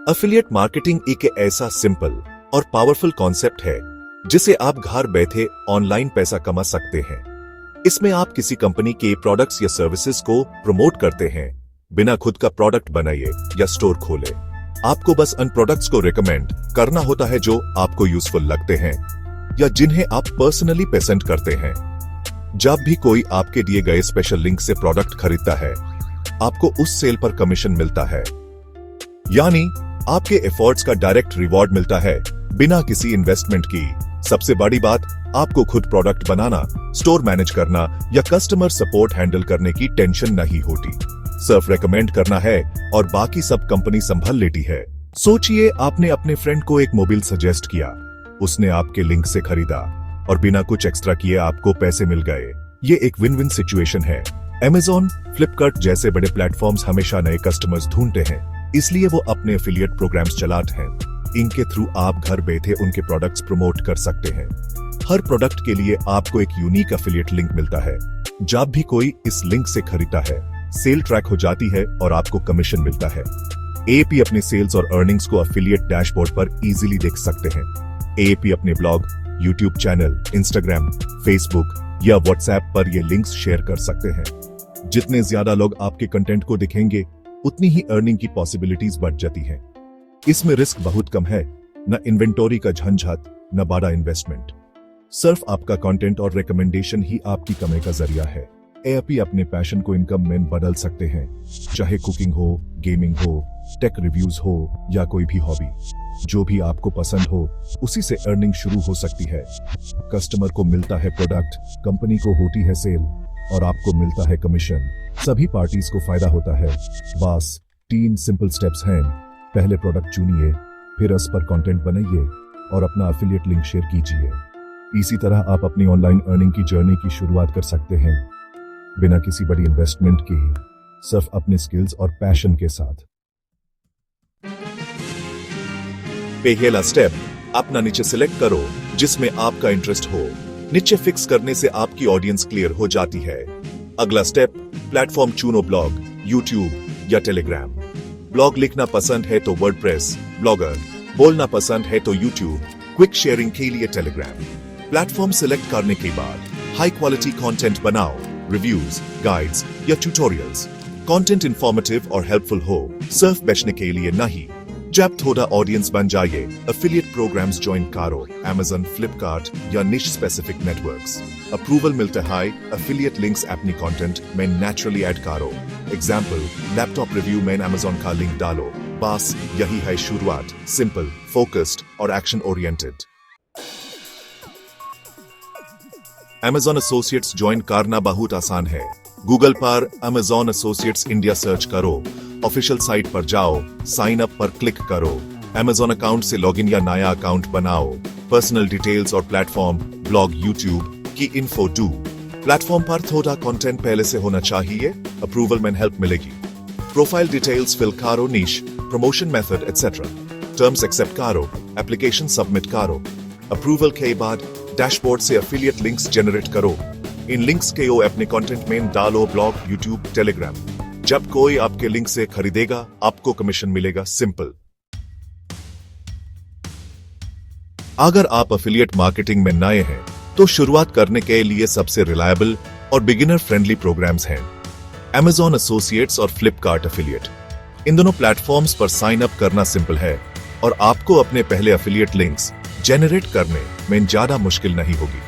Affiliate marketing एक ऐसा simple और पावरफुल कॉन्सेप्ट है जिसे आप घर बैठे ऑनलाइन पैसा कमा सकते हैं। इसमें आप किसी कंपनी के प्रोडक्ट्स या सर्विसेज को प्रमोट करते हैं बिना खुद का प्रोडक्ट बनाइए या स्टोर खोले। आपको बस उन प्रोडक्ट्स को रिकमेंड करना होता है जो आपको यूजफुल लगते हैं या जिन्हें आप पर्सनली पसंद करते हैं। जब भी कोई आपके दिए गए स्पेशल लिंक से प्रोडक्ट खरीदता है, आपको उस सेल पर कमीशन मिलता है, यानी आपके एफर्ट्स का डायरेक्ट रिवॉर्ड मिलता है बिना किसी इन्वेस्टमेंट की। सबसे बड़ी बात, आपको खुद प्रोडक्ट बनाना, स्टोर मैनेज करना या कस्टमर सपोर्ट हैंडल करने की टेंशन नहीं होती। सिर्फ रेकमेंड करना है और बाकी सब कंपनी संभाल लेती है। सोचिए, आपने अपने फ्रेंड को एक मोबाइल सजेस्ट किया, उसने आपके लिंक से खरीदा और बिना कुछ एक्स्ट्रा किए आपको पैसे मिल गए। ये एक विन विन सिचुएशन है। Amazon, फ्लिपकार्ट जैसे बड़े प्लेटफॉर्म्स हमेशा नए कस्टमर्स ढूंढते हैं, इसलिए वो अपने एफिलिएट प्रोग्राम्स चलाते हैं। इनके थ्रू आप घर बैठे उनके प्रोडक्ट्स प्रमोट कर सकते हैं। हर प्रोडक्ट के लिए आपको एक यूनिक एफिलिएट लिंक मिलता है। जब भी कोई इस लिंक से खरीदता है, सेल ट्रैक हो जाती है और आपको कमीशन मिलता है। एएपी अपने सेल्स और अर्निंग्स को एफिलिएट डैशबोर्ड पर इजीली देख सकते हैं। एएपी अपने blog, YouTube channel, Instagram, Facebook या व्हाट्सएप पर ये लिंक्स शेयर कर सकते हैं। जितने ज्यादा लोग आपके कंटेंट को दिखेंगे, उतनी ही अर्निंग की पॉसिबिलिटीज बढ़ जाती हैं। इसमें रिस्क बहुत कम है, न इन्वेंटरी का झंझट, न बड़ा इन्वेस्टमेंट। सिर्फ आपका कंटेंट और रिकमेंडेशन ही आपकी कमाई का जरिया है। एएपी अपने पैशन को इनकम में बदल सकते हैं, चाहे कुकिंग हो, गेमिंग हो, टेक रिव्यूज हो या कोई भी हॉबी। जो भी आपको पसंद हो, उसी से अर्निंग शुरू हो सकती है। कस्टमर को मिलता है प्रोडक्ट, कंपनी को होती है सेल और आपको मिलता है कमीशन। सभी पार्टीज को फायदा होता है। बस 3 सिंपल स्टेप्स हैं। पहले प्रोडक्ट चुनिए, फिर उस पर कंटेंट बनाइए और अपना एफिलिएट लिंक शेयर कीजिए। इसी तरह आप अपनी ऑनलाइन अर्निंग की जर्नी की शुरुआत कर सकते हैं, बिना किसी बड़ी इन्वेस्टमेंट के, सिर्फ अपने स्किल्स और पैशन के साथ। पहला स्टेप, अपना नीचे सिलेक्ट करो जिसमें आपका इंटरेस्ट हो। नीचे फिक्स करने से आपकी ऑडियंस क्लियर हो जाती है। अगला स्टेप, प्लेटफॉर्म चुनो, ब्लॉग, यूट्यूब या टेलीग्राम। ब्लॉग लिखना पसंद है तो वर्डप्रेस, ब्लॉगर। बोलना पसंद है तो यूट्यूब, क्विक शेयरिंग के लिए टेलीग्राम। प्लेटफॉर्म सिलेक्ट करने के बाद हाई क्वालिटी कंटेंट बनाओ, रिव्यूज, गाइड्स या ट्यूटोरियल्स। कंटेंट इंफॉर्मेटिव और हेल्पफुल हो, सिर्फ बेचने के लिए नहीं। जब थोड़ा ऑडियंस बन जाइए, एफिलिएट प्रोग्राम्स ज्वाइन करो, Amazon, फ्लिपकार्ट या निश स्पेसिफिक नेटवर्क्स। अप्रूवल मिलता है, एफिलिएट लिंक्स अपनी कंटेंट में नेचुरली ऐड करो। एग्जाम्पल, लैपटॉप रिव्यू में Amazon का लिंक डालो। बस यही है शुरुआत, सिंपल, फोकस्ड और action oriented. Amazon associates join करना बहुत आसान है। गूगल पर Amazon एसोसिएट्स इंडिया सर्च करो, ऑफिशियल साइट पर जाओ, साइन अप पर क्लिक करो, Amazon अकाउंट से लॉगिन या नया अकाउंट बनाओ, पर्सनल डिटेल्स और प्लेटफॉर्म, ब्लॉग, यूट्यूब की इन्फो दो। प्लेटफॉर्म पर थोड़ा कंटेंट पहले से होना चाहिए, अप्रूवल में हेल्प मिलेगी। प्रोफाइल डिटेल्स फिल करो, niche, promotion method etcetera. Terms accept करो, एप्लीकेशन सबमिट करो। अप्रूवल के बाद डैशबोर्ड से एफिलिएट लिंक्स जनरेट करो। इन लिंक्स के अपने कंटेंट में डालो, ब्लॉग, यूट्यूब, टेलीग्राम। जब कोई आपके लिंक से खरीदेगा, आपको कमीशन मिलेगा। सिंपल। अगर आप एफिलिएट मार्केटिंग में नए हैं, तो शुरुआत करने के लिए सबसे रिलायबल और बिगिनर फ्रेंडली प्रोग्राम्स हैं Amazon एसोसिएट्स और फ्लिपकार्ट एफिलिएट। इन दोनों प्लेटफॉर्म्स पर साइन अप करना सिंपल है और आपको अपने पहले एफिलिएट लिंक्स जेनरेट करने में ज्यादा मुश्किल नहीं होगी।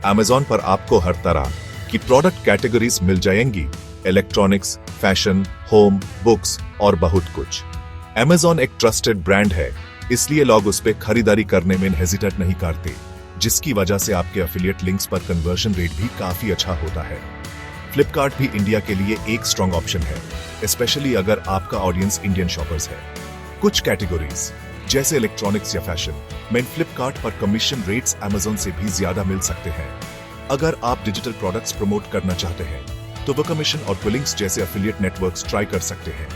Amazon पर आपको हर तरह की प्रोडक्ट कैटेगरीज मिल जाएंगी, इलेक्ट्रॉनिक्स, फैशन, होम, बुक्स और बहुत कुछ। Amazon एक ट्रस्टेड ब्रांड है, इसलिए लोग उस पर खरीदारी करने में हेजिटेट नहीं करते, जिसकी वजह से आपके एफिलिएट लिंक्स पर कन्वर्जन रेट भी काफी अच्छा होता है। फ्लिपकार्ट भी इंडिया के लिए एक स्ट्रॉन्ग ऑप्शन है, स्पेशली अगर आपका ऑडियंस इंडियन शॉपर्स है। कुछ कैटेगरीज जैसे इलेक्ट्रॉनिक्स या फैशन में फ्लिपकार्ट पर कमीशन रेट्स Amazon से भी ज्यादा मिल सकते हैं। अगर आप डिजिटल प्रोडक्ट्स प्रमोट करना चाहते हैं, तो वो कमीशन और क्विलिंग्स जैसे एफिलिएट नेटवर्क्स ट्राई कर सकते हैं।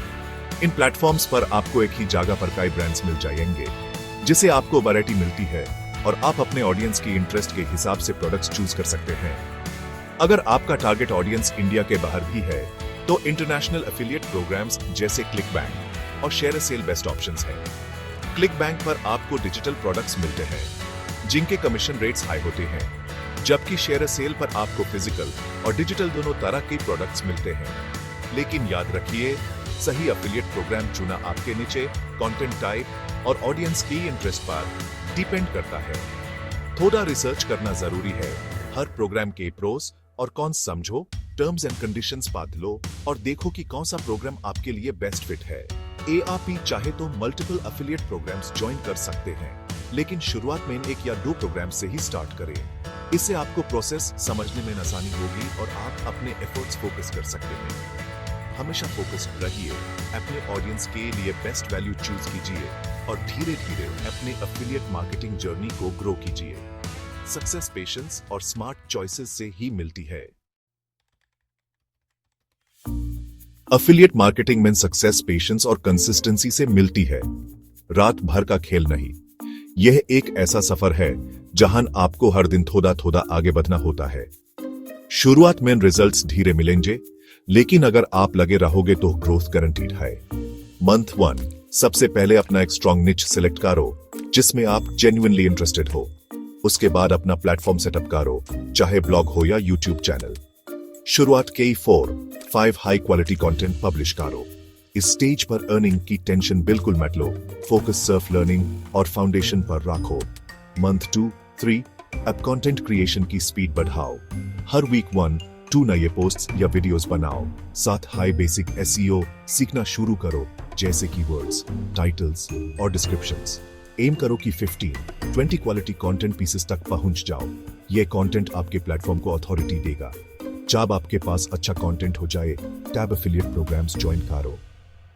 इन प्लेटफॉर्म्स पर आपको एक ही जगह पर कई ब्रांड्स मिल जाएंगे, जिसे आपको वैरायटी मिलती है और आप अपने ऑडियंस की इंटरेस्ट के हिसाब से प्रोडक्ट्स चूज कर सकते हैं। अगर आपका टारगेट ऑडियंस इंडिया के बाहर भी है, तो इंटरनेशनल एफिलिएट प्रोग्राम्स जैसे क्लिकबैंक और शेयर सेल बेस्ट ऑप्शंस हैं। क्लिक बैंक पर आपको डिजिटल प्रोडक्ट्स मिलते हैं जिनके कमीशन रेट्स हाई होते हैं, जबकि शेयर सेल पर आपको फिजिकल और डिजिटल दोनों तरह के प्रोडक्ट्स मिलते हैं। लेकिन याद रखिए, सही एफिलिएट प्रोग्राम चुना आपके नीचे कंटेंट टाइप और ऑडियंस की इंटरेस्ट पर डिपेंड करता है। थोड़ा रिसर्च करना जरूरी है। हर प्रोग्राम के प्रोस और कॉन्स समझो, टर्म्स एंड कंडीशंस पढ़ लो और देखो कि कौन सा प्रोग्राम आपके लिए बेस्ट फिट है। एआरपी चाहे तो मल्टीपल एफिलिएट प्रोग्राम्स ज्वाइन कर सकते हैं, लेकिन शुरुआत में 1 या 2 प्रोग्राम से ही स्टार्ट करें। इससे आपको प्रोसेस समझने में आसानी होगी और आप अपने एफर्ट्स फोकस कर सकते हैं। हमेशा फोकस्ड रहिए, अपने ऑडियंस के लिए बेस्ट वैल्यू चूज कीजिए और धीरे धीरे अपने एफिलिएट मार्केटिंग जर्नी को ग्रो कीजिए। सक्सेस पेशेंस और स्मार्ट चॉइसेस से ही मिलती है। एफिलिएट मार्केटिंग में सक्सेस पेशेंस और कंसिस्टेंसी से मिलती है, रात भर का खेल नहीं। यह एक ऐसा सफर है जहां आपको हर दिन थोड़ा थोड़ा आगे बढ़ना होता है। शुरुआत में रिजल्ट्स धीरे मिलेंगे, लेकिन अगर आप लगे रहोगे तो ग्रोथ गारंटीड है। मंथ 1, सबसे पहले अपना एक स्ट्रॉन्ग निच सिलेक्ट करो जिसमें आप जेन्युइनली इंटरेस्टेड हो। उसके बाद अपना प्लेटफॉर्म सेटअप करो, चाहे ब्लॉग हो या यूट्यूब चैनल। शुरुआत के 4-5 हाई क्वालिटी कंटेंट पब्लिश करो। इस स्टेज पर अर्निंग की टेंशन बिल्कुल मत लो, फोकस सिर्फ लर्निंग और फाउंडेशन पर रखो। मंथ 2-3 अब कंटेंट क्रिएशन की स्पीड बढ़ाओ। हर वीक 1-2 नए पोस्ट्स या वीडियोस बनाओ। साथ हाई बेसिक एसईओ सीखना शुरू करो, जैसे कीवर्ड्स, टाइटल्स और डिस्क्रिप्शंस। एम करो कि 15-20 क्वालिटी कंटेंट पीसेस तक पहुंच जाओ। ये कंटेंट आपके प्लेटफॉर्म को अथॉरिटी देगा। जब आपके पास अच्छा कंटेंट हो जाए, टैब एफिलिएट प्रोग्राम्स ज्वाइन करो।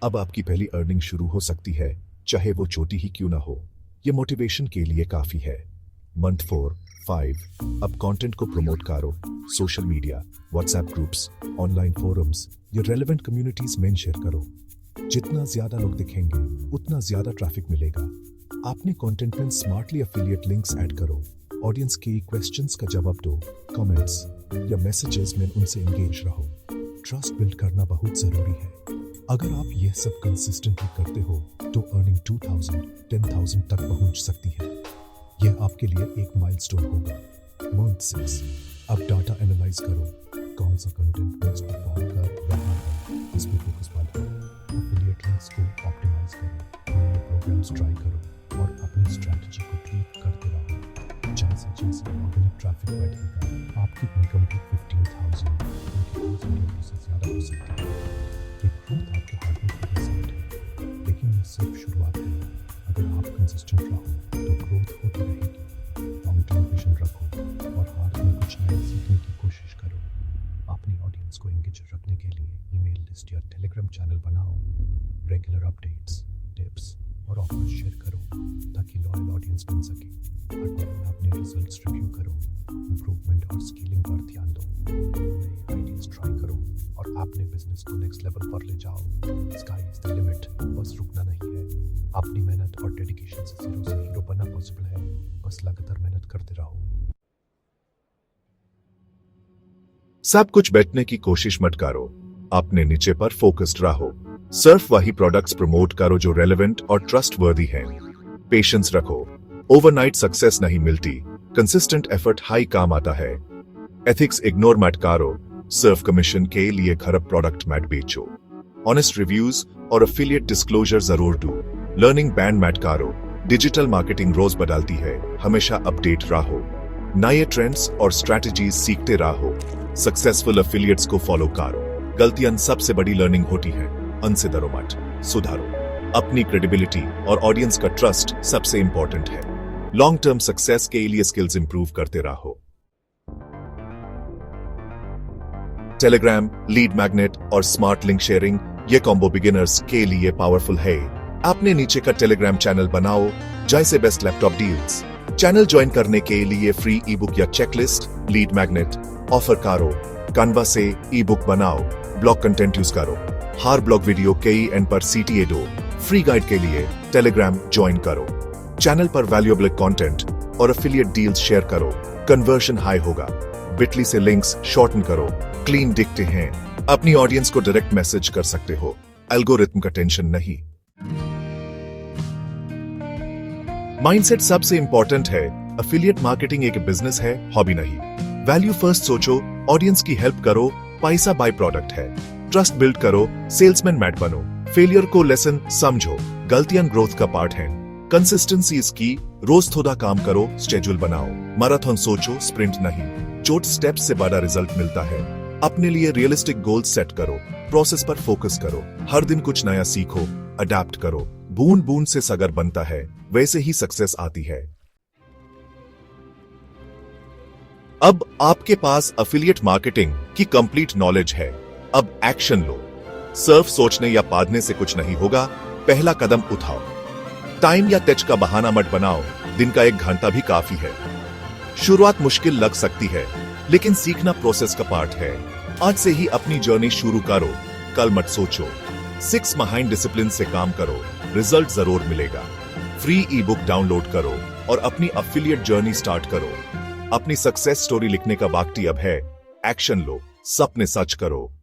अब आपकी पहली अर्निंग शुरू हो सकती है, चाहे वो छोटी ही क्यों ना हो। ये मोटिवेशन के लिए काफी है। मंथ 4-5 अब कंटेंट को प्रमोट करो। Social media, WhatsApp groups, online forums या रेलेवेंट कम्युनिटीज में शेयर करो। जितना ज्यादा लोग दिखेंगे, उतना ज्यादा ट्रैफिक मिलेगा। आपने कंटेंट में स्मार्टली एफिलिएट लिंक्स ऐड करो। ऑडियंस के क्वेश्चंस का जवाब दो। कमेंट्स या मैसेजेस में उनसे एंगेज रहो। ट्रस्ट बिल्ड करना बहुत जरूरी है। अगर आप यह सब कंसिस्टेंटली करते हो तो अर्निंग 2000-10,000 तक पहुंच सकती है। यह आपके लिए एक माइलस्टोन होगा। मंथ 6 अब डाटा एनालाइज करो। कौन सा कंटेंट बेस्ट परफॉर्म कर रहा है, इस पे फोकस बढ़ाओ। एफिलिएट लिंक्स को ऑप्टिमाइज करो, नए प्रोग्राम्स ट्राई करो और अपनी स्ट्रेटजी को ट्वीक करते रहो। जैसे जैसे ऑर्गेनिक ट्रैफिक बढ़ेगा, आपकी इनकम भी 15,000 से ज्यादा हो सकती है। ये ग्रोथ आपके हार्डवर्क का रिजल्ट है, लेकिन ये सिर्फ शुरुआत है। अगर आप कंसिस्टेंट रहो तो ग्रोथ होती रहेगी। लॉन्ग टर्म विजन रखो और हाथ में कुछ नया सीखने की कोशिश करो। अपनी ऑडियंस को एंगेज रखने के लिए ईमेल लिस्ट या टेलीग्राम चैनल बनाओ। रेगुलर अपडेट्स, टिप्स और ऑफर्स शेयर करो ताकि लॉयल ऑडियंस बन सके। हर महीने अपने रिजल्ट्स रिव्यू करो, इंप्रूवमेंट और स्केलिंग पर ध्यान दो। नए आइडियाज ट्राई करो और अपने बिजनेस को नेक्स्ट लेवल पर ले जाओ। स्काई इज द लिमिट, बस रुकना नहीं है। अपनी मेहनत और डेडिकेशन से जीरो से हीरो बनना पॉसिबल है। बस लगातार मेहनत करते रहो। सब कुछ बैठने की कोशिश मत करो, अपने नीचे पर फोकस्ड रहो। सिर्फ वही प्रोडक्ट्स प्रमोट करो जो रेलेवेंट और ट्रस्टवर्दी हैं। पेशेंस रखो, ओवरनाइट सक्सेस नहीं मिलती, कंसिस्टेंट एफर्ट हाई काम आता है। एथिक्स इग्नोर मत करो, सिर्फ कमीशन के लिए खराब प्रोडक्ट मत बेचो। ऑनेस्ट रिव्यूज और एफिलिएट डिस्क्लोजर जरूर दो। लर्निंग बैंड मत करो, डिजिटल मार्केटिंग रोज बदलती है, हमेशा अपडेट रहो। नए ट्रेंड्स और स्ट्रैटेजीज सीखते रहो। सक्सेसफुल एफिलिएट्स को फॉलो करो। गलतियां सबसे बड़ी लर्निंग होती है, उनसे डरो मत, सुधारो। अपनी क्रेडिबिलिटी और ऑडियंस का ट्रस्ट सबसे इंपॉर्टेंट है। लॉन्ग टर्म सक्सेस के लिए स्किल्स इंप्रूव करते रहो। टेलीग्राम, लीड मैग्नेट और स्मार्ट लिंक शेयरिंग, ये कॉम्बो बिगिनर्स के लिए पावरफुल है। अपने नीचे का टेलीग्राम चैनल बनाओ, जैसे best laptop deals. Channel join करने के लिए फ्री ई बुक या चेकलिस्ट, लीड मैग्नेट ऑफर करो। canva से ई बुक बनाओ, ब्लॉग कंटेंट यूज करो। हर ब्लॉग वीडियो के एंड पर CTA दो। फ्री गाइड के लिए टेलीग्राम ज्वाइन करो। चैनल पर वैल्यूएबल कंटेंट और एफिलिएट डील्स शेयर करो, कन्वर्जन हाई होगा। बिटली से लिंक्स शॉर्टन करो, क्लीन दिखते हैं। अपनी ऑडियंस को डायरेक्ट मैसेज कर सकते हो, एल्गोरिथम का टेंशन नहीं। माइंडसेट सबसे इंपॉर्टेंट है। एफिलिएट मार्केटिंग एक बिजनेस है, हॉबी नहीं। वैल्यू फर्स्ट सोचो, ऑडियंस की हेल्प करो, पैसा बाय प्रोडक्ट है। ट्रस्ट बिल्ड करो, सेल्समैन मैट बनो। फेलियर को लेसन समझो, गलतियां ग्रोथ का पार्ट है। कंसिस्टेंसी इज की, रोज थोड़ा काम करो, शेड्यूल बनाओ। मैराथन सोचो, स्प्रिंट नहीं। छोटे स्टेप्स से बड़ा रिजल्ट मिलता है। अपने लिए रियलिस्टिक गोल सेट करो, प्रोसेस पर फोकस करो। हर दिन कुछ नया सीखो, अडेप्ट करो। बूंद बूंद से सागर बनता है, वैसे ही सक्सेस आती है। अब आपके पास एफिलिएट मार्केटिंग की कंप्लीट नॉलेज है। अब एक्शन लो। सिर्फ सोचने या पादने से कुछ नहीं होगा, पहला कदम उठाओ। टाइम या टच का बहाना मत बनाओ, दिन का 1 घंटा भी काफी है। शुरुआत मुश्किल लग सकती है, लेकिन सीखना प्रोसेस का पार्ट है। आज से ही अपनी जर्नी शुरू करो, कल मत सोचो। 6 बिहाइंड डिसिप्लिन से काम करो, रिजल्ट जरूर मिलेगा। फ्री ई बुक डाउनलोड करो और अपनी एफिलिएट जर्नी स्टार्ट करो। अपनी सक्सेस स्टोरी लिखने का वक्त अब है। एक्शन लो, सपने सच करो।